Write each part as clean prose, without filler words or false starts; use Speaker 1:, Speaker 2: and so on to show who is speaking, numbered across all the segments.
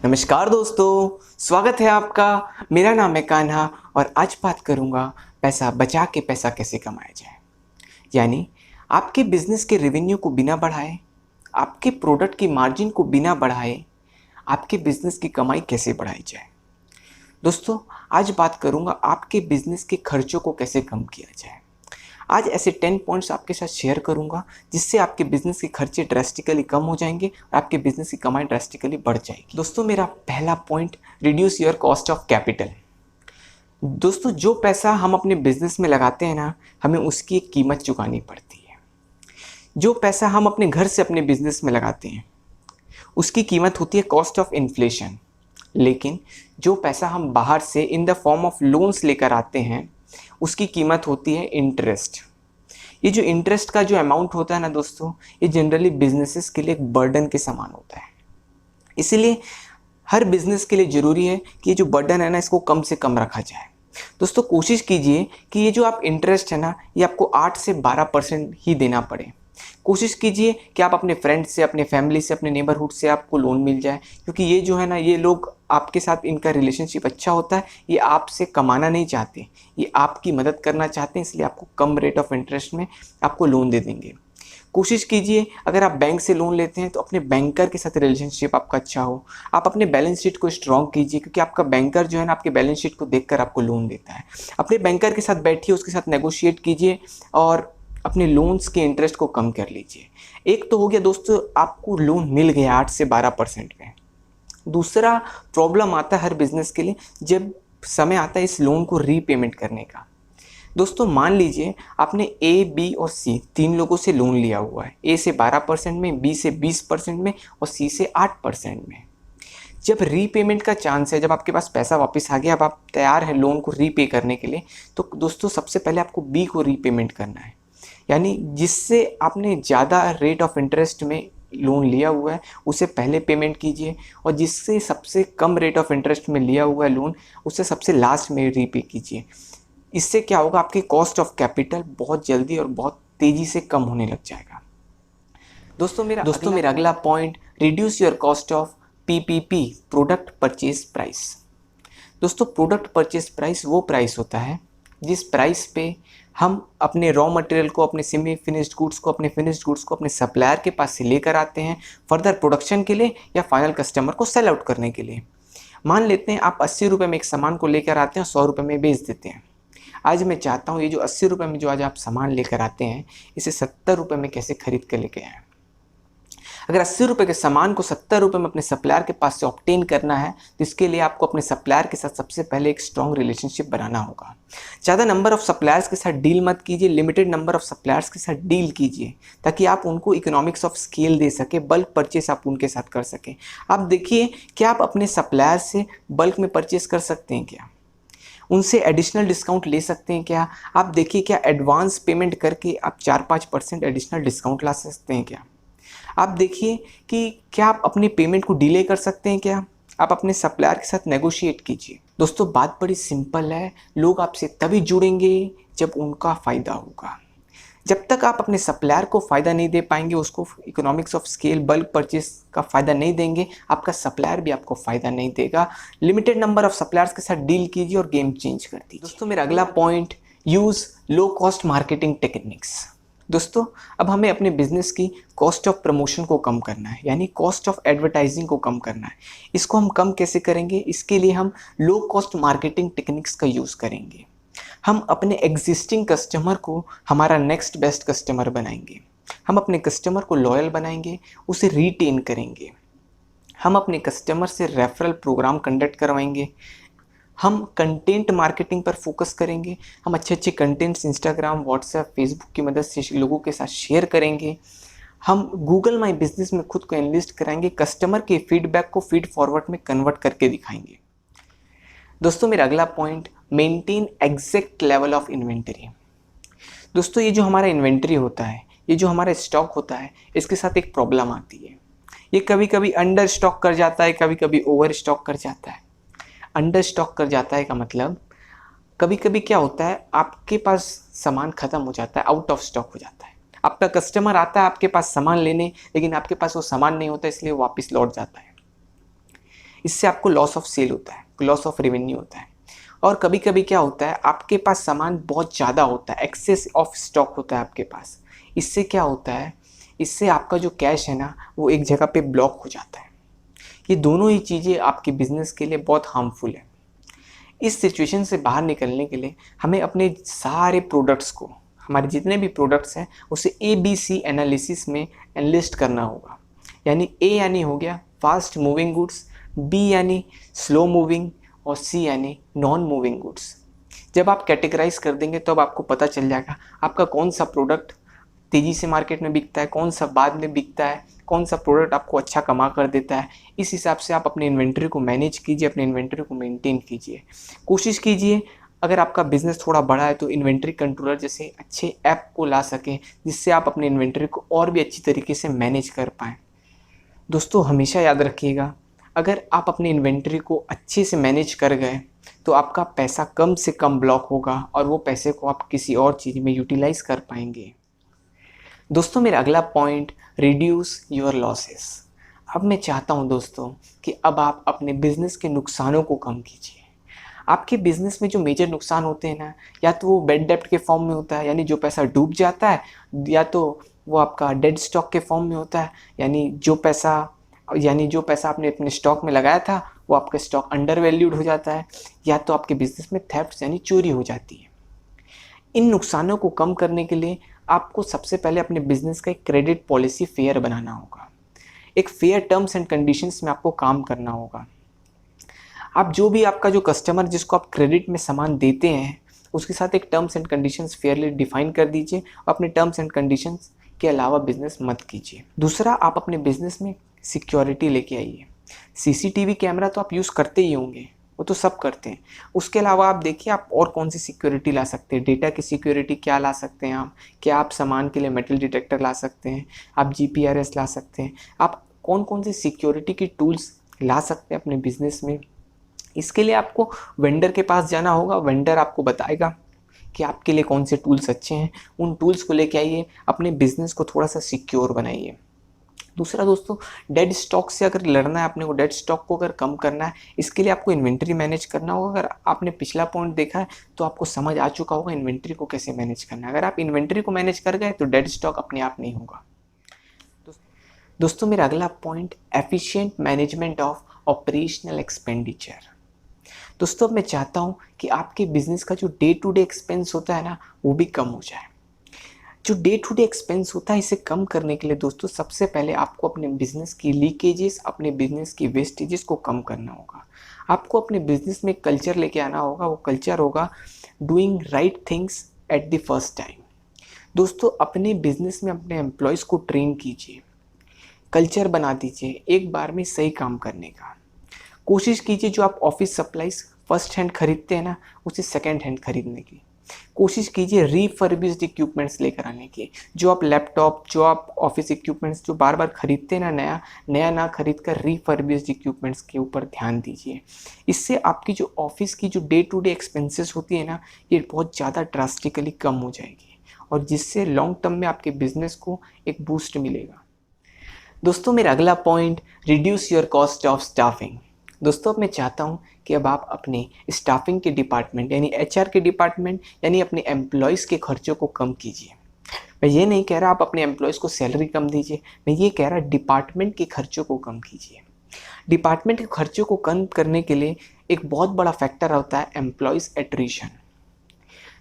Speaker 1: नमस्कार दोस्तों, स्वागत है आपका। मेरा नाम है कान्हा और आज बात करूंगा पैसा बचा के पैसा कैसे कमाया जाए। यानी आपके बिजनेस के रेवेन्यू को बिना बढ़ाए, आपके प्रोडक्ट की मार्जिन को बिना बढ़ाए, आपके बिजनेस की कमाई कैसे बढ़ाई जाए। दोस्तों, आज बात करूंगा आपके बिजनेस के खर्चों को कैसे कम किया जाए। आज ऐसे 10 पॉइंट्स आपके साथ शेयर करूंगा जिससे आपके बिजनेस के खर्चे ड्रास्टिकली कम हो जाएंगे और आपके बिजनेस की कमाई ड्रास्टिकली बढ़ जाएगी। दोस्तों, मेरा पहला point, reduce your cost of capital. दोस्तों, जो पैसा हम अपने बिजनेस में लगाते हैं ना, हमें उसकी एक कीमत चुकानी पड़ती है। जो पैसा हम अपने घर से अपने बिजनेस में लगाते हैं उसकी कीमत होती है कॉस्ट ऑफ इन्फ्लेशन। लेकिन जो पैसा हम बाहर से in the form of loans लेकर आते हैं उसकी कीमत होती है इंटरेस्ट। ये जो इंटरेस्ट का जो अमाउंट होता है ना दोस्तों, ये जनरली बिजनेसेस के लिए एक बर्डन के समान होता है। इसीलिए हर बिजनेस के लिए ज़रूरी है कि ये जो बर्डन है ना, इसको कम से कम रखा जाए। दोस्तों, कोशिश कीजिए कि ये जो आप इंटरेस्ट है ना, ये आपको 8 से 12% ही देना पड़े। कोशिश कीजिए कि आप अपने फ्रेंड से, अपने फैमिली से, अपने नेबरहुड से आपको लोन मिल जाए, क्योंकि ये जो है ना, ये लोग आपके साथ, इनका रिलेशनशिप अच्छा होता है। ये आपसे कमाना नहीं चाहते, ये आपकी मदद करना चाहते हैं, इसलिए आपको कम रेट ऑफ इंटरेस्ट में आपको लोन दे देंगे। कोशिश कीजिए, अगर आप बैंक से लोन लेते हैं तो अपने बैंकर के साथ रिलेशनशिप आपका अच्छा हो। आप अपने बैलेंस शीट को स्ट्रॉन्ग कीजिए, क्योंकि आपका बैंकर जो है ना, आपके बैलेंस शीट को देखकर आपको लोन देता है। अपने बैंकर के साथ बैठिए, उसके साथ नेगोशिएट कीजिए और अपने लोन्स के इंटरेस्ट को कम कर लीजिए। एक तो हो गया दोस्तों, आपको लोन मिल गया 8 से 12% में। दूसरा प्रॉब्लम आता है हर बिजनेस के लिए, जब समय आता है इस लोन को रीपेमेंट करने का। दोस्तों, मान लीजिए आपने ए, बी और सी 3 लोगों से लोन लिया हुआ है। ए से 12% में, बी से 20% में और सी से 8% में। जब रीपेमेंट का चांस है, जब आपके पास पैसा वापस आ गया, अब आप तैयार हैं लोन को रीपे करने के लिए, तो दोस्तों सबसे पहले आपको बी को रीपेमेंट करना है। यानी जिससे आपने ज़्यादा रेट ऑफ इंटरेस्ट में लोन लिया हुआ है उसे पहले पेमेंट कीजिए, और जिससे सबसे कम रेट ऑफ इंटरेस्ट में लिया हुआ है लोन, उसे सबसे लास्ट में रीपे कीजिए। इससे क्या होगा, आपकी कॉस्ट ऑफ कैपिटल बहुत जल्दी और बहुत तेज़ी से कम होने लग जाएगा। दोस्तों मेरा अगला point, reduce your cost of PPP, product purchase price. दोस्तों, प्रोडक्ट परचेज प्राइस वो प्राइस होता है जिस प्राइस पे हम अपने रॉ मटेरियल को, अपने सेमी फिनिश्ड गुड्स को, अपने फिनिश्ड गुड्स को अपने सप्लायर के पास से लेकर आते हैं फर्दर प्रोडक्शन के लिए या फाइनल कस्टमर को सेल आउट करने के लिए। मान लेते हैं आप 80 रुपये में एक सामान को लेकर आते हैं, 100 रुपये में बेच देते हैं। आज मैं चाहता हूँ ये जो 80 रुपये में जो आज आप सामान लेकर आते हैं, इसे 70 रुपये में कैसे खरीद कर लेके आएँ। अगर 80 रुपये के सामान को 70 रुपये में अपने सप्लायर के पास से ऑब्टेन करना है, तो इसके लिए आपको अपने सप्लायर के साथ सबसे पहले एक स्ट्रॉन्ग रिलेशनशिप बनाना होगा। ज़्यादा नंबर ऑफ सप्लायर्स के साथ डील मत कीजिए, लिमिटेड नंबर ऑफ सप्लायर्स के साथ डील कीजिए, ताकि आप उनको इकोनॉमिक्स ऑफ स्केल दे सके, बल्क परचेस आप उनके साथ कर सकें। आप देखिए, क्या आप अपने सप्लायर से बल्क में परचेस कर सकते हैं क्या? उनसे एडिशनल डिस्काउंट ले सकते हैं क्या? आप देखिए, क्या एडवांस पेमेंट करके आप 4-5% एडिशनल डिस्काउंट ला सकते हैं क्या? आप देखिए कि क्या आप अपने पेमेंट को डिले कर सकते हैं क्या? आप अपने सप्लायर के साथ नेगोशिएट कीजिए। दोस्तों, बात बड़ी सिंपल है, लोग आपसे तभी जुड़ेंगे जब उनका फ़ायदा होगा। जब तक आप अपने सप्लायर को फ़ायदा नहीं दे पाएंगे, उसको economics of scale, bulk purchase का फ़ायदा नहीं देंगे, आपका सप्लायर भी आपको फ़ायदा नहीं देगा। लिमिटेड नंबर ऑफ सप्लायर्स के साथ डील कीजिए और गेम चेंज कर दीजिए। दोस्तों, मेरा अगला point, use low cost marketing techniques. दोस्तों, अब हमें अपने बिजनेस की कॉस्ट ऑफ प्रमोशन को कम करना है, यानी कॉस्ट ऑफ एडवर्टाइजिंग को कम करना है। इसको हम कम कैसे करेंगे? इसके लिए हम लो कॉस्ट मार्केटिंग टेक्निक्स का यूज़ करेंगे। हम अपने एग्जिस्टिंग कस्टमर को हमारा नेक्स्ट बेस्ट कस्टमर बनाएंगे। हम अपने कस्टमर को लॉयल बनाएंगे, उसे रिटेन करेंगे। हम अपने कस्टमर से रेफरल प्रोग्राम कंडक्ट करवाएंगे। हम कंटेंट मार्केटिंग पर फोकस करेंगे। हम अच्छे अच्छे कंटेंट्स इंस्टाग्राम, व्हाट्सएप, फेसबुक की मदद से लोगों के साथ शेयर करेंगे। हम गूगल माई बिजनेस में खुद को एनलिस्ट कराएंगे, कस्टमर के फीडबैक को फीड फॉरवर्ड में कन्वर्ट करके दिखाएंगे। दोस्तों, मेरा अगला point, maintain exact level of inventory. दोस्तों, ये जो हमारा इन्वेंटरी होता है, ये जो हमारा स्टॉक होता है, इसके साथ एक प्रॉब्लम आती है। ये कभी कभी अंडर स्टॉक कर जाता है, कभी कभी ओवर स्टॉक कर जाता है। अंडर स्टॉक कर जाता है का मतलब, कभी कभी क्या होता है, आपके पास सामान ख़त्म हो जाता है, आउट ऑफ स्टॉक हो जाता है। आपका कस्टमर आता है आपके पास सामान लेने, लेकिन आपके पास वो सामान नहीं होता, इसलिए वापस लौट जाता है। इससे आपको लॉस ऑफ सेल होता है, लॉस ऑफ रेवेन्यू होता है। और कभी कभी क्या होता है, आपके पास सामान बहुत ज़्यादा होता है, एक्सेस ऑफ स्टॉक होता है आपके पास। इससे क्या होता है, इससे आपका जो कैश है ना वो एक जगह पे ब्लॉक हो जाता है। ये दोनों ही चीज़ें आपके बिजनेस के लिए बहुत हार्मफुल है। इस सिचुएशन से बाहर निकलने के लिए हमें अपने सारे प्रोडक्ट्स को, हमारे जितने भी प्रोडक्ट्स हैं उसे ABC एनालिसिस में एनलिस्ट करना होगा। यानी A यानी हो गया फास्ट मूविंग गुड्स, B यानी स्लो मूविंग और C यानी नॉन मूविंग गुड्स। जब आप कैटेगराइज कर देंगे तो अब आपको पता चल जाएगा आपका कौन सा प्रोडक्ट तेज़ी से मार्केट में बिकता है, कौन सा बाद में बिकता है, कौन सा प्रोडक्ट आपको अच्छा कमा कर देता है। इस हिसाब से आप अपने इन्वेंट्री को मैनेज कीजिए, अपने इन्वेंट्री को मेंटेन कीजिए। कोशिश कीजिए अगर आपका बिजनेस थोड़ा बड़ा है तो इन्वेंट्री कंट्रोलर जैसे अच्छे ऐप को ला सकें, जिससे आप अपने इन्वेंट्री को और भी अच्छी तरीके से मैनेज कर पाएँ। दोस्तों हमेशा याद रखिएगा, अगर आप अपने इन्वेंट्री को अच्छे से मैनेज कर गए तो आपका पैसा कम से कम ब्लॉक होगा और वो पैसे को आप किसी और चीज़ में यूटिलाइज कर पाएंगे। दोस्तों मेरा अगला पॉइंट, रिड्यूस योर लॉसेस। अब मैं चाहता हूं दोस्तों कि अब आप अपने बिजनेस के नुकसानों को कम कीजिए। आपके बिजनेस में जो मेजर नुकसान होते हैं ना, या तो वो बेड डेप्ट के फॉर्म में होता है यानी जो पैसा डूब जाता है, या तो वो आपका डेड स्टॉक के फॉर्म में होता है यानी जो पैसा आपने अपने स्टॉक में लगाया था वो आपका स्टॉक अंडर वैल्यूड हो जाता है, या तो आपके बिजनेस में थेफ्ट यानी चोरी हो जाती है। इन नुकसानों को कम करने के लिए आपको सबसे पहले अपने बिजनेस का एक क्रेडिट पॉलिसी फेयर बनाना होगा। एक फेयर टर्म्स एंड कंडीशंस में आपको काम करना होगा। आप जो भी आपका जो कस्टमर जिसको आप क्रेडिट में सामान देते हैं उसके साथ एक terms and conditions Fairlie define कर दीजिए और अपने टर्म्स एंड कंडीशंस के अलावा बिजनेस मत कीजिए। दूसरा, आप अपने बिजनेस में सिक्योरिटी लेके आइए। CCTV कैमरा तो आप यूज़ करते ही होंगे, वो तो सब करते हैं। उसके अलावा आप देखिए आप और कौन सी सिक्योरिटी ला सकते हैं। डेटा की सिक्योरिटी क्या ला सकते हैं आप, क्या आप सामान के लिए मेटल डिटेक्टर ला सकते हैं, आप GPRS ला सकते हैं, आप कौन कौन सी सिक्योरिटी की टूल्स ला सकते हैं अपने बिजनेस में। इसके लिए आपको वेंडर के पास जाना होगा, वेंडर आपको बताएगा कि आपके लिए कौन से टूल्स अच्छे हैं। उन टूल्स को लेके आइए, अपने बिजनेस को थोड़ा सा सिक्योर बनाइए। दूसरा दोस्तों, डेड स्टॉक से अगर लड़ना है अपने को, डेड स्टॉक को अगर कम करना है, इसके लिए आपको इन्वेंट्री मैनेज करना होगा। अगर आपने पिछला पॉइंट देखा है तो आपको समझ आ चुका होगा इन्वेंट्री को कैसे मैनेज करना है। अगर आप इन्वेंट्री को मैनेज कर गए तो डेड स्टॉक अपने आप नहीं होगा। दोस्तों मेरा अगला point, efficient management of operational expenditure. दोस्तों मैं चाहता हूँ कि आपके बिजनेस का जो डे टू डे एक्सपेंस होता है ना वो भी कम हो जाए। जो डे टू डे एक्सपेंस होता है इसे कम करने के लिए दोस्तों सबसे पहले आपको अपने बिजनेस की लीकेजेस, अपने बिजनेस की वेस्टेजेस को कम करना होगा। आपको अपने बिजनेस में कल्चर लेके आना होगा। वो कल्चर होगा doing right things at the first time. दोस्तों अपने बिजनेस में अपने एम्प्लॉयज़ को ट्रेन कीजिए, कल्चर बना दीजिए एक बार में सही काम करने का। कोशिश कीजिए जो आप ऑफिस सप्लाईज फर्स्ट हैंड खरीदते हैं ना उसे सेकेंड हैंड खरीदने की कोशिश कीजिए। रीफर्बिश्ड इक्विपमेंट्स लेकर आने की। जो आप लैपटॉप, जो आप ऑफिस इक्विपमेंट्स जो बार बार खरीदते हैं ना, नया ना खरीद कर रीफर्बिश्ड इक्विपमेंट्स के ऊपर ध्यान दीजिए। इससे आपकी जो ऑफिस की जो डे टू डे एक्सपेंसेस होती है ना ये बहुत ज़्यादा ड्रास्टिकली कम हो जाएगी और जिससे लॉन्ग टर्म में आपके बिजनेस को एक बूस्ट मिलेगा। दोस्तों मेरा अगला point, reduce your cost of staffing. दोस्तों मैं चाहता हूं कि अब आप अपने स्टाफिंग के डिपार्टमेंट यानी HR के डिपार्टमेंट यानी अपने एम्प्लॉयज़ के खर्चों को कम कीजिए। मैं ये नहीं कह रहा आप अपने एम्प्लॉयज़ को सैलरी कम दीजिए, मैं ये कह रहा डिपार्टमेंट के खर्चों को कम कीजिए। डिपार्टमेंट के खर्चों को कम करने के लिए एक बहुत बड़ा फैक्टर होता है एम्प्लॉयज़ एट्रिशन।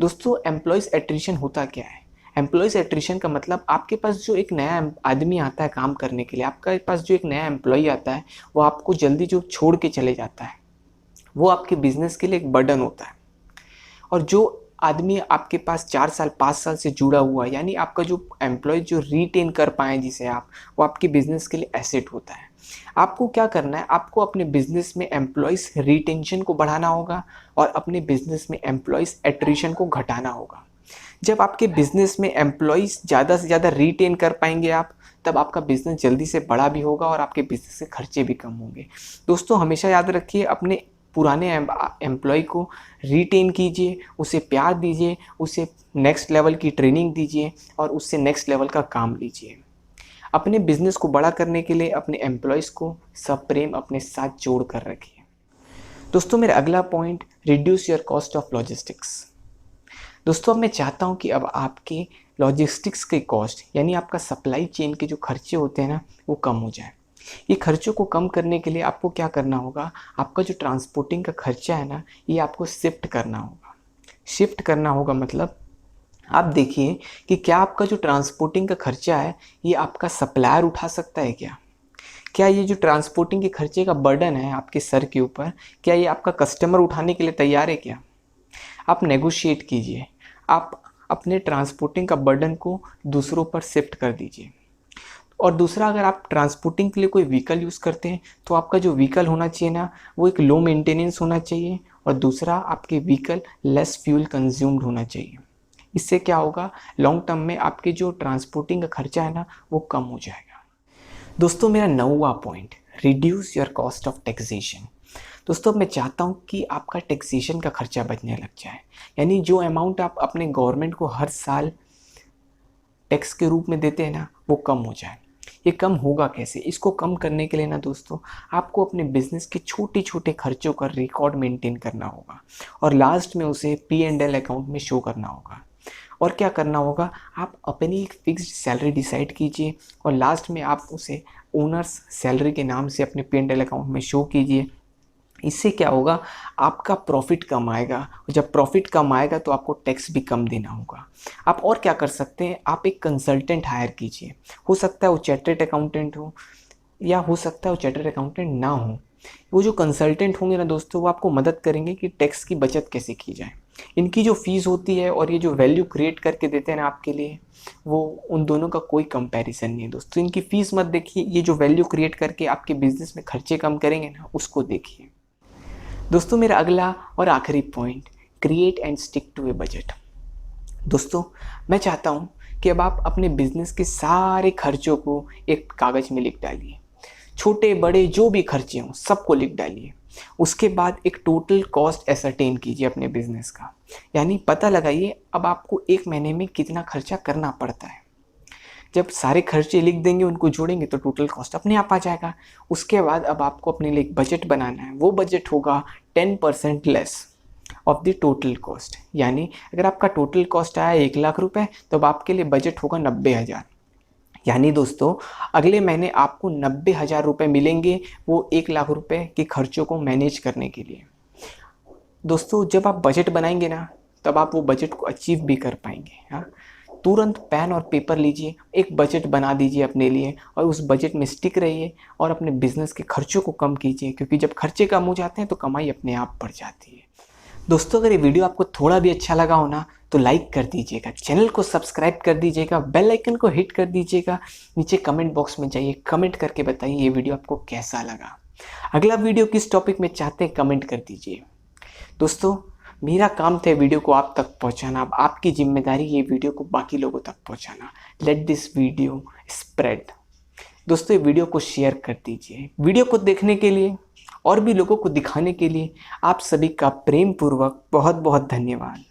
Speaker 1: दोस्तों एम्प्लॉयज़ एट्रिशन होता क्या है? एम्प्लॉयज़ एट्रिशन का मतलब आपके पास जो एक नया आदमी आता है काम करने के लिए, आपके पास जो एक नया एम्प्लॉय आता है वो आपको जल्दी जो छोड़ के चले जाता है वो आपके बिजनेस के लिए एक बर्डन होता है। और जो आदमी आपके पास 4 साल 5 साल से जुड़ा हुआ है यानी आपका जो एम्प्लॉय जो रिटेन कर पाएँ जिसे आप, वो आपके बिजनेस के लिए एसेट होता है। आपको क्या करना है, आपको अपने बिजनेस में एम्प्लॉयज़ रिटेंशन को बढ़ाना होगा और अपने बिजनेस में एम्प्लॉयज़ एट्रिशन को घटाना होगा। जब आपके बिजनेस में एम्प्लॉयज़ ज़्यादा से ज़्यादा रिटेन कर पाएंगे आप, तब आपका बिजनेस जल्दी से बड़ा भी होगा और आपके बिजनेस के खर्चे भी कम होंगे। दोस्तों हमेशा याद रखिए अपने पुराने एम्प्लॉय को रिटेन कीजिए, उसे प्यार दीजिए, उसे नेक्स्ट लेवल की ट्रेनिंग दीजिए और उससे नेक्स्ट लेवल का काम लीजिए। अपने बिजनेस को बड़ा करने के लिए अपने एम्प्लॉयज़ को सप्रेम अपने साथ जोड़ कर रखिए। दोस्तों मेरा अगला point, reduce your cost of logistics. दोस्तों अब मैं चाहता हूँ कि अब आपके लॉजिस्टिक्स के कॉस्ट यानी आपका सप्लाई चेन के जो खर्चे होते हैं ना वो कम हो जाए। ये खर्चों को कम करने के लिए आपको क्या करना होगा, आपका जो ट्रांसपोर्टिंग का खर्चा है ना ये आपको शिफ्ट करना होगा। शिफ्ट करना होगा मतलब आप देखिए कि क्या आपका जो ट्रांसपोर्टिंग का खर्चा है ये आपका सप्लायर उठा सकता है क्या? क्या ये जो ट्रांसपोर्टिंग के खर्चे का बर्डन है आपके सर के ऊपर, क्या ये आपका कस्टमर उठाने के लिए तैयार है क्या? आप नेगोशिएट कीजिए, आप अपने ट्रांसपोर्टिंग का बर्डन को दूसरों पर शिफ्ट कर दीजिए। और दूसरा, अगर आप ट्रांसपोर्टिंग के लिए कोई व्हीकल यूज़ करते हैं तो आपका जो व्हीकल होना चाहिए ना वो एक लो मेंटेनेंस होना चाहिए, और दूसरा आपके व्हीकल लेस फ्यूल कंज्यूम्ड होना चाहिए। इससे क्या होगा, लॉन्ग टर्म में आपके जो ट्रांसपोर्टिंग का खर्चा है ना वो कम हो जाएगा। दोस्तों मेरा 9वां point, reduce your cost of taxation. दोस्तों मैं चाहता हूँ कि आपका टैक्सेशन का खर्चा बचने लग जाए, यानी जो अमाउंट आप अपने गवर्नमेंट को हर साल टैक्स के रूप में देते हैं ना वो कम हो जाए। ये कम होगा कैसे? इसको कम करने के लिए ना दोस्तों आपको अपने बिजनेस के छोटे छोटे खर्चों का रिकॉर्ड मेंटेन करना होगा और लास्ट में उसे P&L अकाउंट में शो करना होगा। और क्या करना होगा, आप अपनी एक फिक्स्ड सैलरी डिसाइड कीजिए और लास्ट में आप उसे ओनर्स सैलरी के नाम से अपने P&L अकाउंट में शो कीजिए। इससे क्या होगा, आपका प्रॉफिट कम आएगा, और जब प्रॉफिट कम आएगा तो आपको टैक्स भी कम देना होगा। आप और क्या कर सकते हैं, आप एक कंसल्टेंट हायर कीजिए। हो सकता है वो चार्टर्ड अकाउंटेंट हो या हो सकता है वो चार्टर्ड अकाउंटेंट ना हो। वो जो कंसल्टेंट होंगे ना दोस्तों वो आपको मदद करेंगे कि टैक्स की बचत कैसे की जाए। इनकी जो फीस होती है और ये जो वैल्यू क्रिएट करके देते हैं ना आपके लिए, वो उन दोनों का कोई कंपैरिजन नहीं है दोस्तों। इनकी फ़ीस मत देखिए, ये जो वैल्यू क्रिएट करके आपके बिजनेस में खर्चे कम करेंगे ना उसको देखिए। दोस्तों मेरा अगला और आखिरी point, create and stick to a budget. दोस्तों मैं चाहता हूँ कि अब आप अपने बिजनेस के सारे खर्चों को एक कागज़ में लिख डालिए, छोटे बड़े जो भी खर्चे हों सबको लिख डालिए। उसके बाद एक टोटल कॉस्ट एसरटेन कीजिए अपने बिजनेस का, यानी पता लगाइए अब आपको एक महीने में कितना खर्चा करना पड़ता है। जब सारे खर्चे लिख देंगे उनको जोड़ेंगे तो टोटल कॉस्ट अपने आप आ जाएगा। उसके बाद अब आपको अपने लिए एक बजट बनाना है, वो बजट होगा 10% less of the total cost. यानी अगर आपका टोटल कॉस्ट आया 1,00,000 रुपये तो अब आपके लिए बजट होगा 90,000। यानी दोस्तों अगले महीने आपको 90,000 रुपये मिलेंगे वो 1,00,000 रुपये के खर्चों को मैनेज करने के लिए। दोस्तों जब आप बजट बनाएंगे ना तब आप वो बजट को अचीव भी कर पाएंगे। हाँ, तुरंत पेन और पेपर लीजिए, एक बजट बना दीजिए अपने लिए और उस बजट में स्टिक रहिए और अपने बिजनेस के खर्चों को कम कीजिए, क्योंकि जब खर्चे कम हो जाते हैं तो कमाई अपने आप बढ़ जाती है। दोस्तों अगर ये वीडियो आपको थोड़ा भी अच्छा लगा हो ना तो लाइक कर दीजिएगा, चैनल को सब्सक्राइब कर दीजिएगा, बेल आइकन को हिट कर दीजिएगा। नीचे कमेंट बॉक्स में जाइए, कमेंट करके बताइए ये वीडियो आपको कैसा लगा। अगला वीडियो किस टॉपिक में चाहते हैं कमेंट कर दीजिए। दोस्तों मेरा काम था वीडियो को आप तक पहुंचाना, अब आपकी जिम्मेदारी ये वीडियो को बाकी लोगों तक पहुंचाना। Let this video spread. दोस्तों ये वीडियो को शेयर कर दीजिए। वीडियो को देखने के लिए और भी लोगों को दिखाने के लिए आप सभी का प्रेम पूर्वक बहुत बहुत धन्यवाद।